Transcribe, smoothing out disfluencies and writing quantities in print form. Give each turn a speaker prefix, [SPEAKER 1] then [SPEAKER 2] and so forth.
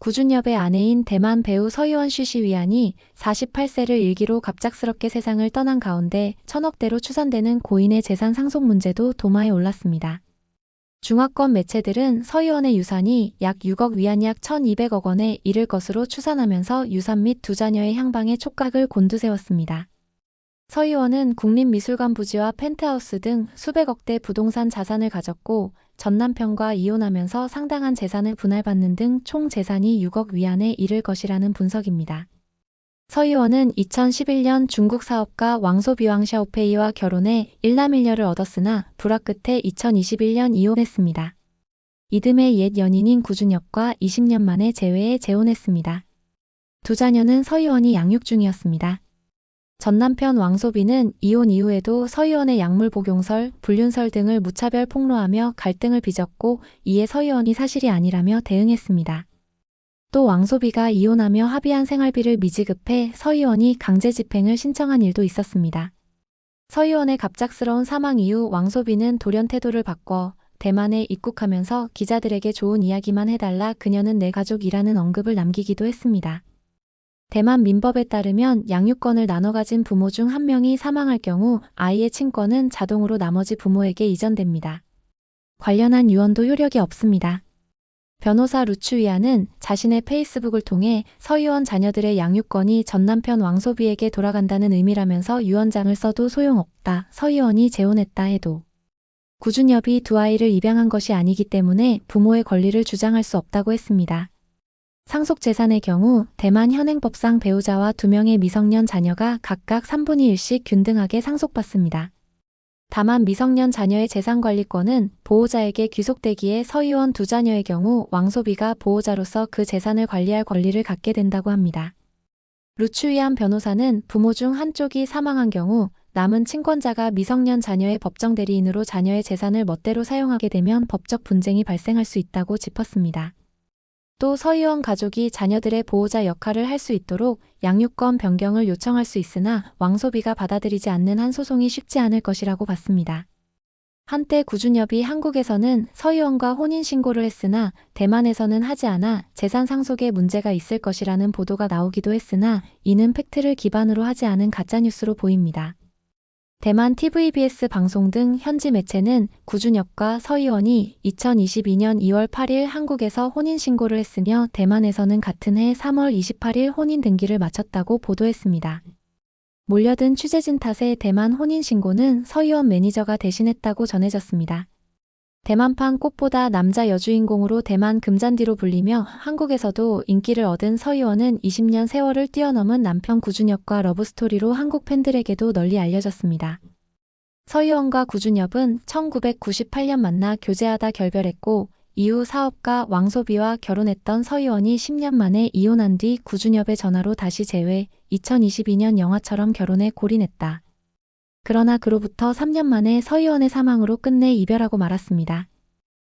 [SPEAKER 1] 구준엽의 아내인 대만 배우 서유원 쉬쉬위안이 48세를 일기로 갑작스럽게 세상을 떠난 가운데 천억대로 추산되는 고인의 재산 상속 문제도 도마에 올랐습니다. 중화권 매체들은 서유원의 유산이 약 6억 위안 약 1,200억 원에 이를 것으로 추산하면서 유산 및 두 자녀의 향방에 촉각을 곤두세웠습니다. 서유원은 국립미술관 부지와 펜트하우스 등 수백억대 부동산 자산을 가졌고 전 남편과 이혼하면서 상당한 재산을 분할받는 등 총 재산이 6억 위안에 이를 것이라는 분석입니다. 서유원은 2011년 중국 사업가 왕소비왕 샤오페이와 결혼해 일남일녀를 얻었으나 불화 끝에 2021년 이혼했습니다. 이듬해 옛 연인인 구준엽과 20년 만에 재혼했습니다. 두 자녀는 서유원이 양육 중이었습니다. 전 남편 왕소비는 이혼 이후에도 서유원의 약물 복용설, 불륜설 등을 무차별 폭로하며 갈등을 빚었고 이에 서유원이 사실이 아니라며 대응했습니다. 또 왕소비가 이혼하며 합의한 생활비를 미지급해 서유원이 강제집행을 신청한 일도 있었습니다. 서유원의 갑작스러운 사망 이후 왕소비는 돌연 태도를 바꿔 대만에 입국하면서 기자들에게 좋은 이야기만 해달라 그녀는 내 가족이라는 언급을 남기기도 했습니다. 대만 민법에 따르면 양육권을 나눠 가진 부모 중 한 명이 사망할 경우 아이의 친권은 자동으로 나머지 부모에게 이전됩니다. 관련한 유언도 효력이 없습니다. 변호사 루추위안은 자신의 페이스북을 통해 서유원 자녀들의 양육권이 전 남편 왕소비에게 돌아간다는 의미라면서 유언장을 써도 소용없다. 서유원이 재혼했다 해도 구준엽이 두 아이를 입양한 것이 아니기 때문에 부모의 권리를 주장할 수 없다고 했습니다. 상속 재산의 경우 대만 현행법상 배우자와 2명의 미성년 자녀가 각각 3분의 1씩 균등하게 상속받습니다. 다만 미성년 자녀의 재산관리권은 보호자에게 귀속되기에 서유원 두 자녀의 경우 왕소비가 보호자로서 그 재산을 관리할 권리를 갖게 된다고 합니다. 루추위안 변호사는 부모 중 한쪽이 사망한 경우 남은 친권자가 미성년 자녀의 법정 대리인으로 자녀의 재산을 멋대로 사용하게 되면 법적 분쟁이 발생할 수 있다고 짚었습니다. 또 서유원 가족이 자녀들의 보호자 역할을 할 수 있도록 양육권 변경을 요청할 수 있으나 왕소비가 받아들이지 않는 한 소송이 쉽지 않을 것이라고 봤습니다. 한때 구준엽이 한국에서는 서유원과 혼인신고를 했으나 대만에서는 하지 않아 재산 상속에 문제가 있을 것이라는 보도가 나오기도 했으나 이는 팩트를 기반으로 하지 않은 가짜뉴스로 보입니다. 대만 TVBS 방송 등 현지 매체는 구준엽과 서유원이 2022년 2월 8일 한국에서 혼인신고를 했으며 대만에서는 같은 해 3월 28일 혼인 등기를 마쳤다고 보도했습니다. 몰려든 취재진 탓에 대만 혼인신고는 서유원 매니저가 대신했다고 전해졌습니다. 대만판 꽃보다 남자 여주인공으로 대만 금잔디로 불리며 한국에서도 인기를 얻은 서유원은 20년 세월을 뛰어넘은 남편 구준엽과 러브스토리로 한국 팬들에게도 널리 알려졌습니다. 서유원과 구준엽은 1998년 만나 교제하다 결별했고 이후 사업가 왕소비와 결혼했던 서유원이 10년 만에 이혼한 뒤 구준엽의 전화로 다시 재회, 2022년 영화처럼 결혼에 골인했다. 그러나 그로부터 3년 만에 서유원의 사망으로 끝내 이별하고 말았습니다.